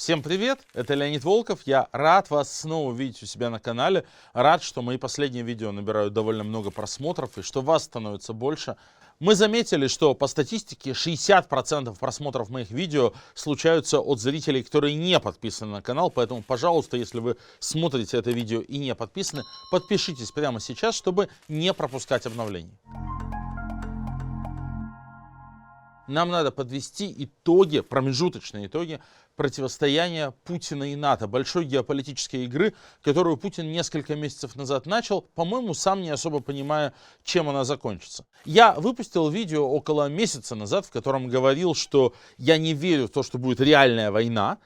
Всем привет, это Леонид Волков, я рад вас снова видеть у себя на канале, рад, что мои последние видео набирают довольно много просмотров и что вас становится больше. Мы заметили, что по статистике 60% просмотров моих видео случаются от зрителей, которые не подписаны на канал, поэтому, пожалуйста, если вы смотрите это видео и не подписаны, подпишитесь прямо сейчас, чтобы не пропускать обновлений. Нам надо подвести итоги, промежуточные итоги противостояния Путина и НАТО, большой геополитической игры, которую Путин несколько месяцев назад начал, по-моему, сам не особо понимая, чем она закончится. Я выпустил видео около месяца назад, в котором говорил, что я не верю в то, что будет реальная война.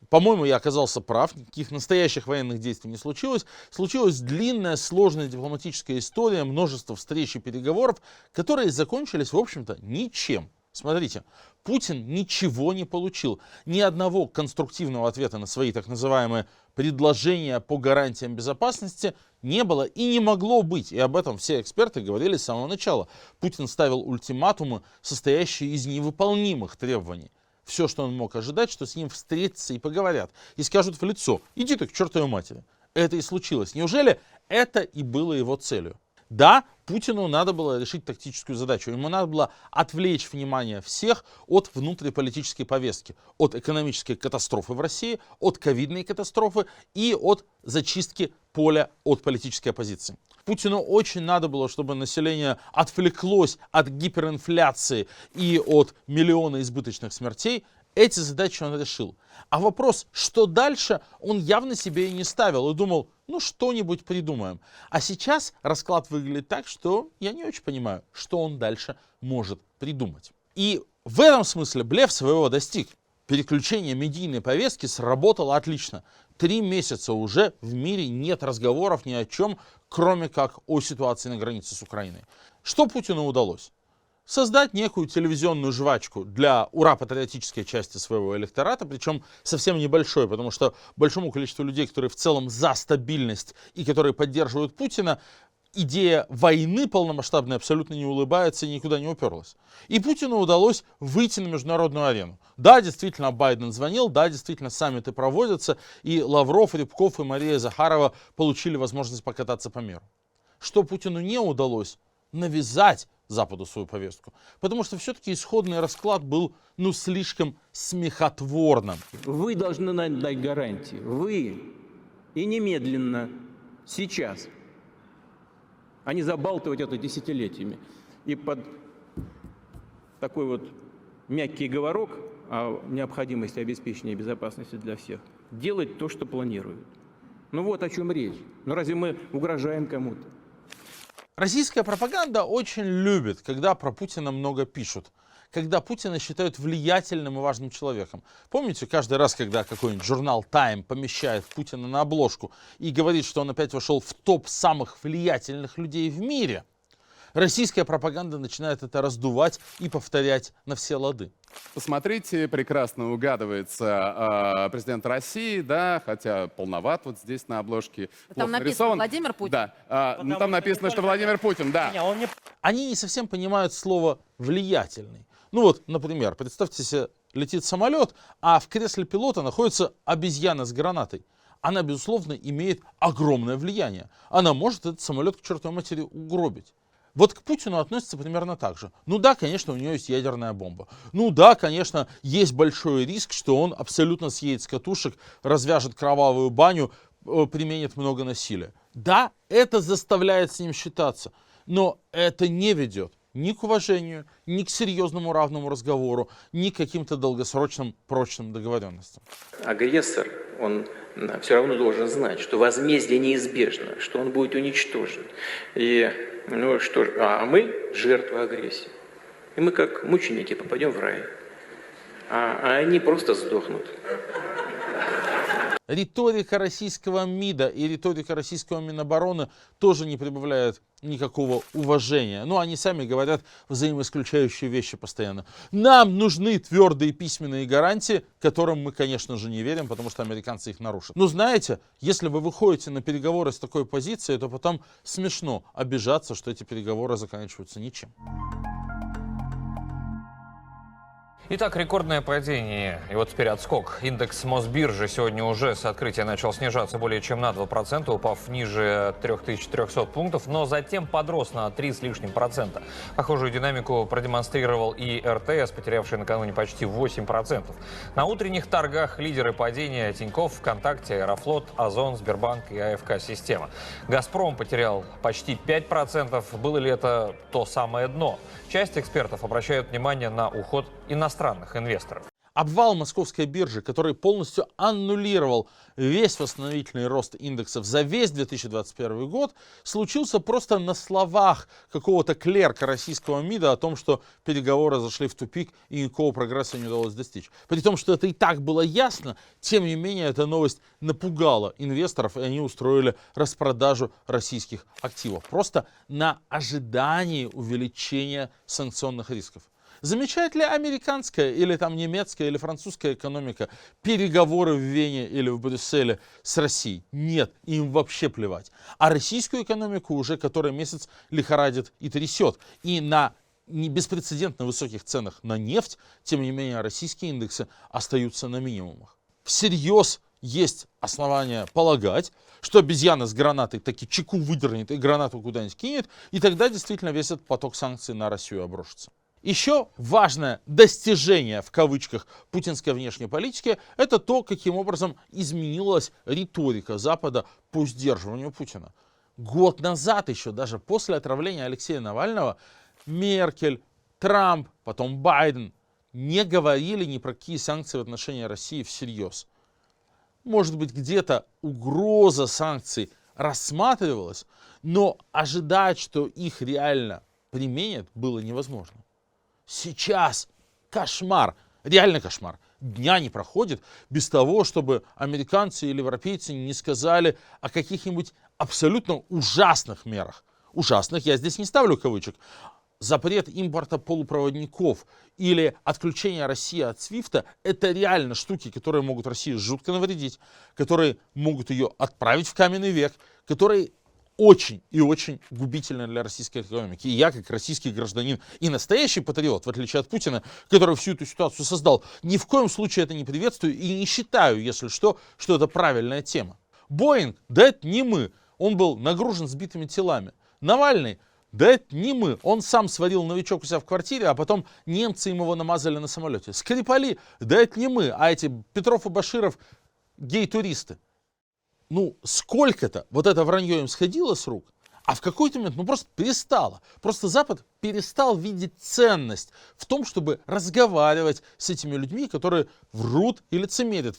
По-моему, я оказался прав, никаких настоящих военных действий не случилось. Случилась длинная, сложная дипломатическая история, множество встреч и переговоров, которые закончились, в общем-то, ничем. Смотрите, Путин ничего не получил, ни одного конструктивного ответа на свои так называемые предложения по гарантиям безопасности не было и не могло быть. И об этом все эксперты говорили с самого начала. Путин ставил ультиматумы, состоящие из невыполнимых требований. Все, что он мог ожидать, что с ним встретятся и поговорят, и скажут в лицо: иди ты к чертовой матери. Это и случилось. Неужели это и было его целью? Да, Путину надо было решить тактическую задачу. Ему надо было отвлечь внимание всех от внутриполитической повестки, от экономической катастрофы в России, от ковидной катастрофы и от зачистки поля от политической оппозиции. Путину очень надо было, чтобы население отвлеклось от гиперинфляции и от миллиона избыточных смертей. Эти задачи он решил. А вопрос, что дальше, он явно себе и не ставил и думал: ну что-нибудь придумаем. А сейчас расклад выглядит так, что я не очень понимаю, что он дальше может придумать. И в этом смысле блеф своего достиг. Переключение медийной повестки сработало отлично. 3 месяца уже в мире нет разговоров ни о чем, кроме как о ситуации на границе с Украиной. Что Путину удалось? Создать некую телевизионную жвачку для ура-патриотической части своего электората, причем совсем небольшой, потому что большому количеству людей, которые в целом за стабильность и которые поддерживают Путина, идея войны полномасштабной абсолютно не улыбается и никуда не уперлась. И Путину удалось выйти на международную арену. Да, действительно, Байден звонил, да, действительно, саммиты проводятся, и Лавров, Рябков и Мария Захарова получили возможность покататься по миру. Что Путину не удалось? Навязать Западу свою повестку. Потому что все-таки исходный расклад был, слишком смехотворным. Вы должны нам дать гарантии. Вы. И немедленно. Сейчас. А не забалтывать это десятилетиями. И под такой вот мягкий говорок о необходимости обеспечения безопасности для всех делать то, что планируют. Вот о чем речь. Разве мы угрожаем кому-то? Российская пропаганда очень любит, когда про Путина много пишут, когда Путина считают влиятельным и важным человеком. Помните, каждый раз, когда какой-нибудь журнал Time помещает Путина на обложку и говорит, что он опять вошел в топ самых влиятельных людей в мире, российская пропаганда начинает это раздувать и повторять на все лады. Посмотрите, прекрасно угадывается президент России, да, хотя полноват вот здесь на обложке. Там написано нарисован. Владимир Путин. Да, там написано, что Владимир Путин, да. Они не совсем понимают слово «влиятельный». Например, представьте себе, летит самолет, а в кресле пилота находится обезьяна с гранатой. Она, безусловно, имеет огромное влияние. Она может этот самолет к чертовой матери угробить. К Путину относится примерно так же. Да, конечно, у него есть ядерная бомба. Да, конечно, есть большой риск, что он абсолютно съедет с катушек, развяжет кровавую баню, применит много насилия. Да, это заставляет с ним считаться. Но это не ведет ни к уважению, ни к серьезному равному разговору, ни к каким-то долгосрочным прочным договоренностям. Агрессор, он все равно должен знать, что возмездие неизбежно, что он будет уничтожен. И а мы жертвы агрессии. И мы как мученики попадем в рай. А они просто сдохнут. Риторика российского МИДа и риторика российского Минобороны тоже не прибавляют никакого уважения. Они сами говорят взаимоисключающие вещи постоянно. Нам нужны твердые письменные гарантии, которым мы, конечно же, не верим, потому что американцы их нарушат. Знаете, если вы выходите на переговоры с такой позицией, то потом смешно обижаться, что эти переговоры заканчиваются ничем. Итак, рекордное падение. И вот теперь отскок. Индекс Мосбиржи сегодня уже с открытия начал снижаться более чем на 2%, упав ниже 3300 пунктов, но затем подрос на 3 с лишним процента. Похожую динамику продемонстрировал и РТС, потерявший накануне почти 8%. На утренних торгах лидеры падения: Тинькофф, ВКонтакте, Аэрофлот, Озон, Сбербанк и АФК-система. Газпром потерял почти 5%. Было ли это то самое дно? Часть экспертов обращают внимание на уход иностранных инвесторов. Обвал московской биржи, который полностью аннулировал весь восстановительный рост индексов за весь 2021 год, случился просто на словах какого-то клерка российского МИДа о том, что переговоры зашли в тупик и никакого прогресса не удалось достичь. При том, что это и так было ясно, тем не менее эта новость напугала инвесторов, и они устроили распродажу российских активов. Просто на ожидании увеличения санкционных рисков. Замечает ли американская или там немецкая или французская экономика переговоры в Вене или в Брюсселе с Россией? Нет, им вообще плевать. А российскую экономику уже который месяц лихорадит и трясет. И на беспрецедентно высоких ценах на нефть, тем не менее, российские индексы остаются на минимумах. Всерьез есть основания полагать, что обезьяна с гранатой таки чеку выдернет и гранату куда-нибудь кинет, и тогда действительно весь этот поток санкций на Россию обрушится. Еще важное достижение, в кавычках, путинской внешней политики, это то, каким образом изменилась риторика Запада по сдерживанию Путина. Год назад еще, даже после отравления Алексея Навального, Меркель, Трамп, потом Байден не говорили ни про какие санкции в отношении России всерьез. Может быть, где-то угроза санкций рассматривалась, но ожидать, что их реально применят, было невозможно. Сейчас кошмар, реально кошмар. Дня не проходит без того, чтобы американцы или европейцы не сказали о каких-нибудь абсолютно ужасных мерах. Ужасных, я здесь не ставлю кавычек. Запрет импорта полупроводников или отключение России от СВИФТа — это реально штуки, которые могут России жутко навредить, которые могут ее отправить в каменный век, которые очень и очень губительно для российской экономики. И я, как российский гражданин и настоящий патриот, в отличие от Путина, который всю эту ситуацию создал, ни в коем случае это не приветствую и не считаю, если что это правильная тема. Боинг, да это не мы, он был нагружен сбитыми телами. Навальный, да это не мы, он сам сварил новичок у себя в квартире, а потом немцы им его намазали на самолете. Скрипали, да это не мы, а эти Петров и Баширов гей-туристы. Ну, сколько-то вот это вранье им сходило с рук, а в какой-то момент, просто перестало. Просто Запад перестал видеть ценность в том, чтобы разговаривать с этими людьми, которые врут и лицемерят,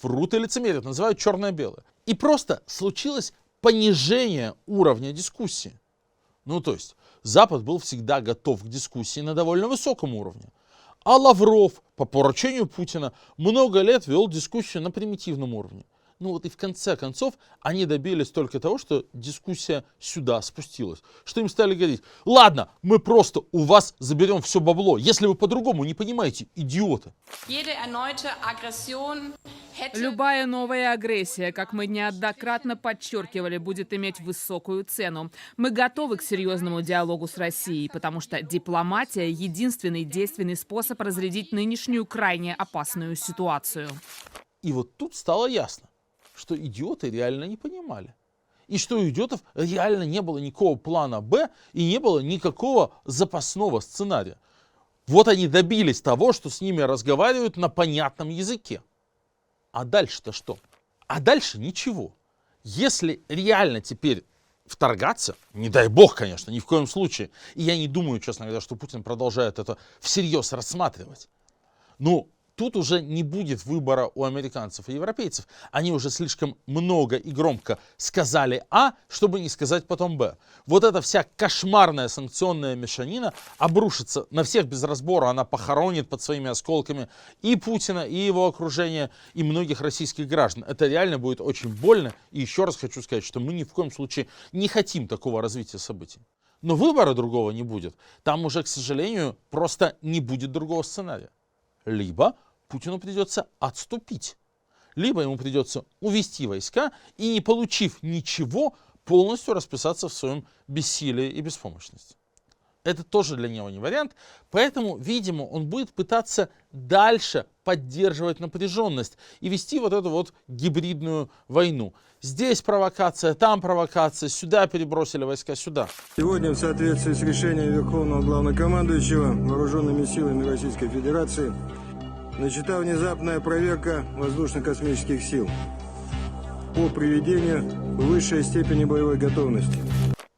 называют черное-белое. И просто случилось понижение уровня дискуссии. Ну, то есть, Запад был всегда готов к дискуссии на довольно высоком уровне. А Лавров, по поручению Путина, много лет вел дискуссию на примитивном уровне. Ну вот и в конце концов они добились только того, что дискуссия сюда спустилась. Что им стали говорить: ладно, мы просто у вас заберем все бабло, если вы по-другому не понимаете, идиоты. Любая новая агрессия, как мы неоднократно подчеркивали, будет иметь высокую цену. Мы готовы к серьезному диалогу с Россией, потому что дипломатия — единственный действенный способ разрядить нынешнюю крайне опасную ситуацию. И вот тут стало ясно, что идиоты реально не понимали. И что у идиотов реально не было никакого плана «Б» и не было никакого запасного сценария. Вот они добились того, что с ними разговаривают на понятном языке. А дальше-то что? А дальше ничего. Если реально теперь вторгаться, не дай бог, конечно, ни в коем случае, и я не думаю, честно говоря, что Путин продолжает это всерьез рассматривать, ну, тут уже не будет выбора у американцев и европейцев. Они уже слишком много и громко сказали А, чтобы не сказать потом Б. Вот эта вся кошмарная санкционная мешанина обрушится на всех без разбора. Она похоронит под своими осколками и Путина, и его окружение, и многих российских граждан. Это реально будет очень больно. И еще раз хочу сказать, что мы ни в коем случае не хотим такого развития событий. Но выбора другого не будет. Там уже, к сожалению, просто не будет другого сценария. Либо Путину придется отступить, либо ему придется увести войска и, не получив ничего, полностью расписаться в своем бессилии и беспомощности. Это тоже для него не вариант. Поэтому, видимо, он будет пытаться дальше поддерживать напряженность и вести вот эту вот гибридную войну. Здесь провокация, там провокация, сюда перебросили войска, сюда. Сегодня, в соответствии с решением Верховного Главнокомандующего Вооруженными силами Российской Федерации, начата внезапная проверка воздушно-космических сил по приведению высшей степени боевой готовности.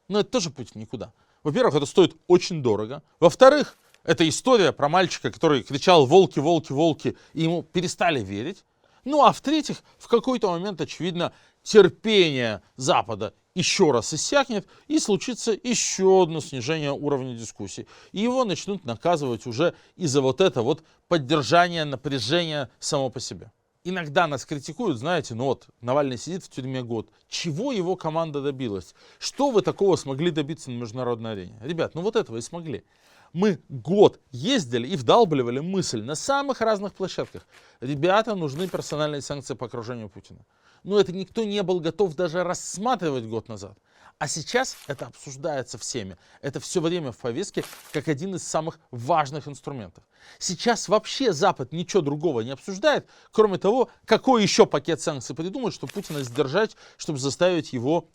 Но это тоже путь в никуда. Во-первых, это стоит очень дорого. Во-вторых, это история про мальчика, который кричал «волки, волки, волки», и ему перестали верить. Ну а в-третьих, в какой-то момент, очевидно, терпение Запада еще раз иссякнет, и случится еще одно снижение уровня дискуссий. И его начнут наказывать уже из-за вот это вот поддержания напряжения само по себе. Иногда нас критикуют, знаете, ну вот, Навальный сидит в тюрьме год. Чего его команда добилась? Что вы такого смогли добиться на международной арене? Ребят, ну вот этого и смогли. Мы год ездили и вдалбливали мысль на самых разных площадках. Ребята, нужны персональные санкции по окружению Путина. Но это никто не был готов даже рассматривать год назад. А сейчас это обсуждается всеми. Это все время в повестке как один из самых важных инструментов. Сейчас вообще Запад ничего другого не обсуждает, кроме того, какой еще пакет санкций придумать, чтобы Путина сдержать, чтобы заставить его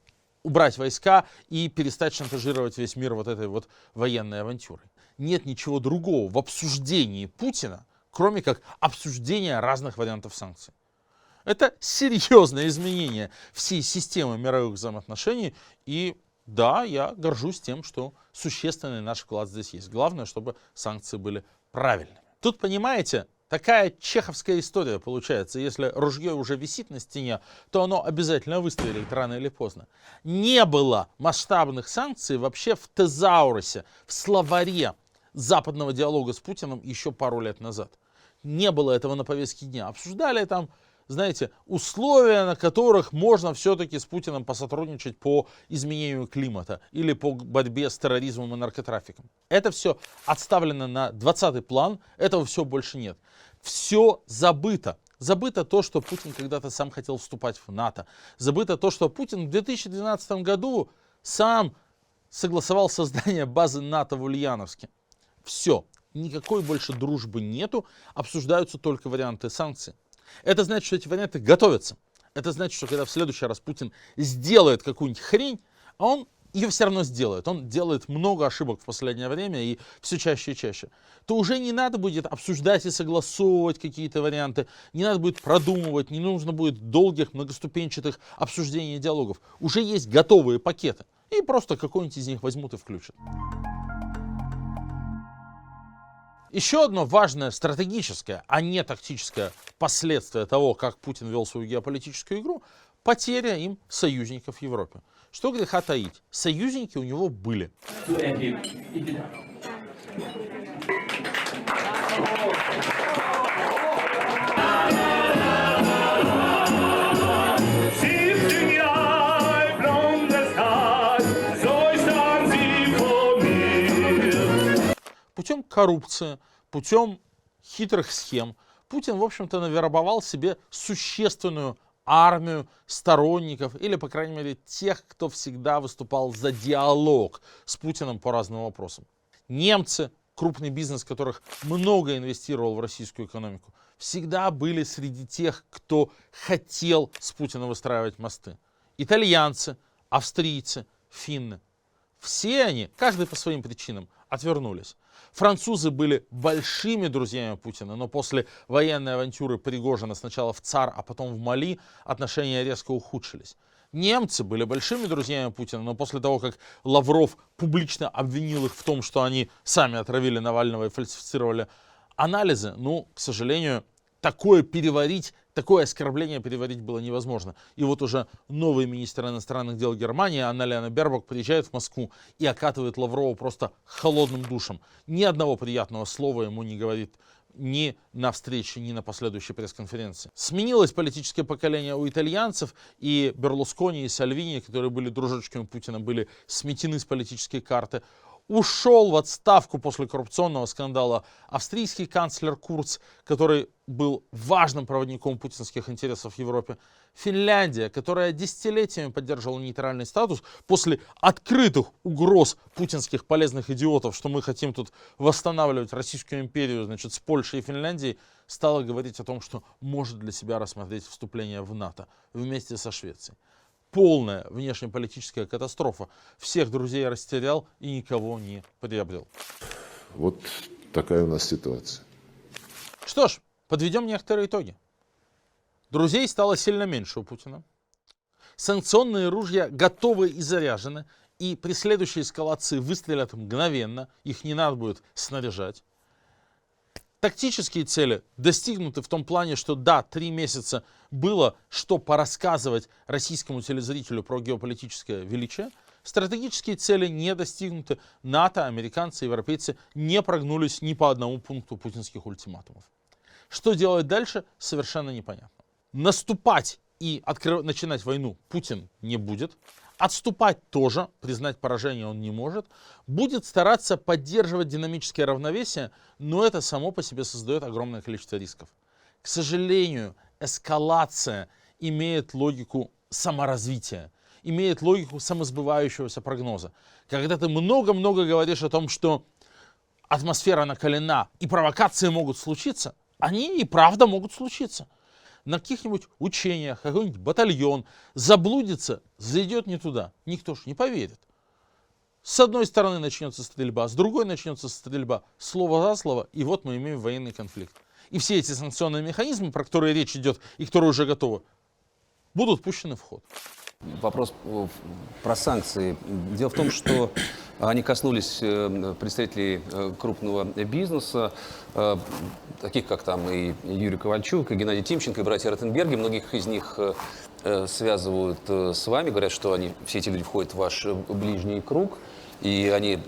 убрать войска и перестать шантажировать весь мир вот этой вот военной авантюрой. Нет ничего другого в обсуждении Путина, кроме как обсуждения разных вариантов санкций. Это серьезное изменение всей системы мировых взаимоотношений. И да, я горжусь тем, что существенный наш вклад здесь есть. Главное, чтобы санкции были правильными. Тут, понимаете, такая чеховская история получается. Если ружье уже висит на стене, то оно обязательно выстрелит рано или поздно. Не было масштабных санкций вообще в тезаурусе, в словаре западного диалога с Путиным еще пару лет назад. Не было этого на повестке дня. Обсуждали там, знаете, условия, на которых можно все-таки с Путиным посотрудничать по изменению климата или по борьбе с терроризмом и наркотрафиком. Это все отставлено на 20-й план, этого все больше нет. Все забыто. Забыто то, что Путин когда-то сам хотел вступать в НАТО. Забыто то, что Путин в 2012 году сам согласовал создание базы НАТО в Ульяновске. Все. Никакой больше дружбы нету, обсуждаются только варианты санкций. Это значит, что эти варианты готовятся. Это значит, что когда в следующий раз Путин сделает какую-нибудь хрень, а он ее все равно сделает. Он делает много ошибок в последнее время и все чаще и чаще. То уже не надо будет обсуждать и согласовывать какие-то варианты. Не надо будет продумывать, не нужно будет долгих многоступенчатых обсуждений и диалогов. Уже есть готовые пакеты. И просто какой-нибудь из них возьмут и включат. Еще одно важное стратегическое, а не тактическое последствие того, как Путин вел свою геополитическую игру, потеря им союзников в Европе. Что греха таить, союзники у него были. Путем коррупции, путем хитрых схем Путин, в общем-то, навербовал себе существенную армию сторонников или, по крайней мере, тех, кто всегда выступал за диалог с Путиным по разным вопросам. Немцы, крупный бизнес которых много инвестировал в российскую экономику, всегда были среди тех, кто хотел с Путиным выстраивать мосты. Итальянцы, австрийцы, финны. Все они, каждый по своим причинам, отвернулись. Французы были большими друзьями Путина, но после военной авантюры Пригожина сначала в ЦАР, а потом в Мали отношения резко ухудшились. Немцы были большими друзьями Путина, но после того, как Лавров публично обвинил их в том, что они сами отравили Навального и фальсифицировали анализы, к сожалению, такое оскорбление переварить было невозможно. И вот уже новый министр иностранных дел Германии, Анна-Лена Бербок, приезжает в Москву и окатывает Лаврова просто холодным душем. Ни одного приятного слова ему не говорит ни на встрече, ни на последующей пресс-конференции. Сменилось политическое поколение у итальянцев, и Берлускони, и Сальвини, которые были дружочками Путина, были сметены с политической карты. Ушел в отставку после коррупционного скандала австрийский канцлер Курц, который был важным проводником путинских интересов в Европе. Финляндия, которая десятилетиями поддерживала нейтральный статус после открытых угроз путинских полезных идиотов, что мы хотим тут восстанавливать Российскую империю, значит, с Польшей и Финляндией, стала говорить о том, что может для себя рассмотреть вступление в НАТО вместе со Швецией. Полная внешнеполитическая катастрофа. Всех друзей растерял и никого не приобрел. Вот такая у нас ситуация. Что ж, подведем некоторые итоги. Друзей стало сильно меньше у Путина. Санкционные ружья готовы и заряжены. И при следующей эскалации выстрелят мгновенно. Их не надо будет снаряжать. Тактические цели достигнуты в том плане, что да, 3 месяца было что порассказывать российскому телезрителю про геополитическое величие. Стратегические цели не достигнуты. НАТО, американцы, европейцы не прогнулись ни по одному пункту путинских ультиматумов. Что делать дальше, совершенно непонятно. Наступать и начинать войну Путин не будет. Отступать тоже, признать поражение он не может. Будет стараться поддерживать динамическое равновесие, но это само по себе создает огромное количество рисков. К сожалению, эскалация имеет логику саморазвития, имеет логику самосбывающегося прогноза. Когда ты много-много говоришь о том, что атмосфера накалена и провокации могут случиться, они и правда могут случиться. На каких-нибудь учениях какой-нибудь батальон заблудится, зайдет не туда. Никто ж не поверит. С одной стороны начнется стрельба, с другой начнется стрельба. Слово за слово, и вот мы имеем военный конфликт. И все эти санкционные механизмы, про которые речь идет и которые уже готовы, будут пущены в ход. Вопрос про санкции. Дело в том, что они коснулись представителей крупного бизнеса, таких как там и Юрий Ковальчук, и Геннадий Тимченко, и братья Ротенберги. Многих из них связывают с вами, говорят, что все эти люди входят в ваш ближний круг, и они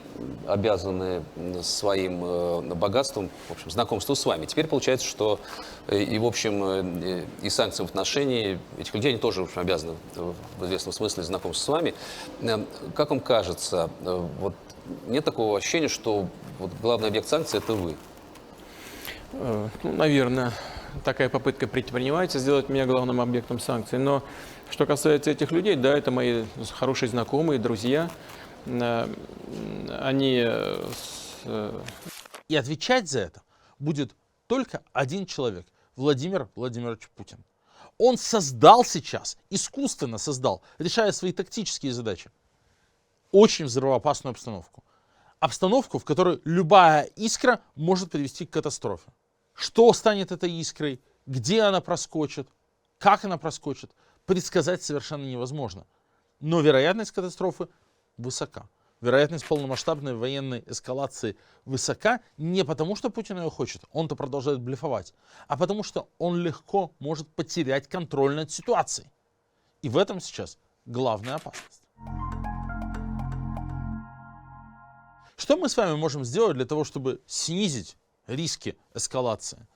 обязаны своим богатством, в общем, знакомству с вами. Теперь получается, что и, в общем, и санкции в отношении этих людей, они тоже, в общем, обязаны в известном смысле знакомству с вами. Как вам кажется, вот нет такого ощущения, что вот главный объект санкций – это вы? Ну, наверное, такая попытка предпринимается сделать меня главным объектом санкций. Но что касается этих людей, да, это мои хорошие знакомые, друзья. Они... И отвечать за это будет только один человек – Владимир Владимирович Путин. Он создал сейчас, искусственно создал, решая свои тактические задачи, очень взрывоопасную обстановку. Обстановку, в которой любая искра может привести к катастрофе. Что станет этой искрой, где она проскочит, как она проскочит, предсказать совершенно невозможно. Но вероятность катастрофы высока. Вероятность полномасштабной военной эскалации высока не потому, что Путин ее хочет, он-то продолжает блефовать, а потому что он легко может потерять контроль над ситуацией. И в этом сейчас главная опасность. Что мы с вами можем сделать для того, чтобы снизить риски эскалации?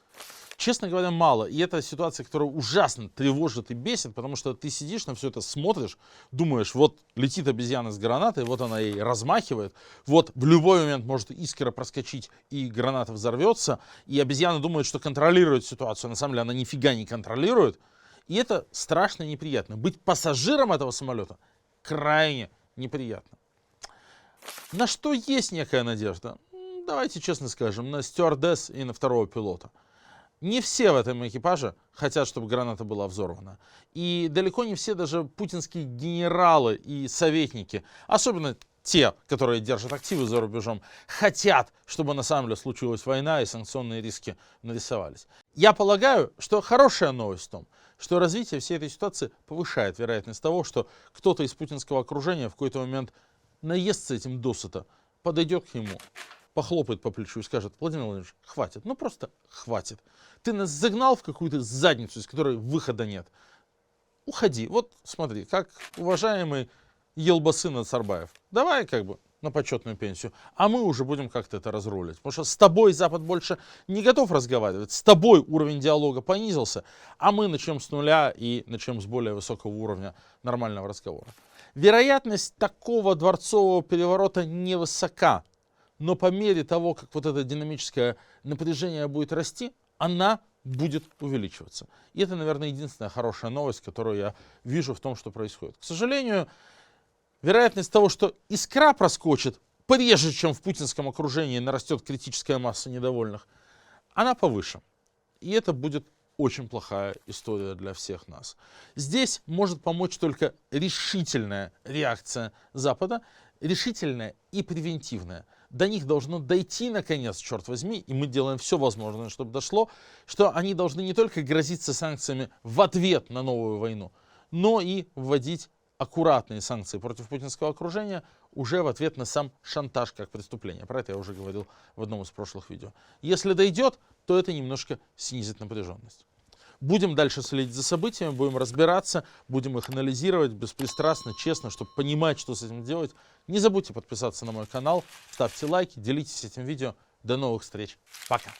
Честно говоря, мало. И это ситуация, которая ужасно тревожит и бесит, потому что ты сидишь на все это, смотришь, думаешь, вот летит обезьяна с гранатой, вот она ей размахивает, вот в любой момент может искра проскочить и граната взорвется, и обезьяна думает, что контролирует ситуацию, на самом деле она нифига не контролирует. И это страшно и неприятно. Быть пассажиром этого самолета крайне неприятно. На что есть некая надежда? Давайте честно скажем, на стюардесс и на второго пилота. Не все в этом экипаже хотят, чтобы граната была взорвана. И далеко не все даже путинские генералы и советники, особенно те, которые держат активы за рубежом, хотят, чтобы на самом деле случилась война и санкционные риски нарисовались. Я полагаю, что хорошая новость в том, что развитие всей этой ситуации повышает вероятность того, что кто-то из путинского окружения в какой-то момент наестся этим досыта, подойдет к нему, похлопает по плечу и скажет: Владимир Владимирович, хватит, ну просто хватит. Ты нас загнал в какую-то задницу, из которой выхода нет. Уходи. Вот смотри, как уважаемый Елбасы Назарбаев. Давай как бы на почетную пенсию. А мы уже будем как-то это разрулить. Потому что с тобой Запад больше не готов разговаривать. С тобой уровень диалога понизился. А мы начнем с нуля и начнем с более высокого уровня нормального разговора. Вероятность такого дворцового переворота невысока. но по мере того, как вот это динамическое напряжение будет расти, она будет увеличиваться. И это, наверное, единственная хорошая новость, которую я вижу в том, что происходит. К сожалению, вероятность того, что искра проскочит, прежде чем в путинском окружении нарастет критическая масса недовольных, она повыше. И это будет очень плохая история для всех нас. Здесь может помочь только решительная реакция Запада, решительная и превентивная. До них должно дойти, наконец, черт возьми, и мы делаем все возможное, чтобы дошло, что они должны не только грозиться санкциями в ответ на новую войну, но и вводить аккуратные санкции против путинского окружения уже в ответ на сам шантаж как преступление. Про это я уже говорил в одном из прошлых видео. Если дойдет, то это немножко снизит напряженность. Будем дальше следить за событиями, будем разбираться, будем их анализировать беспристрастно, честно, чтобы понимать, что с этим делать. Не забудьте подписаться на мой канал, ставьте лайки, делитесь этим видео. До новых встреч. Пока.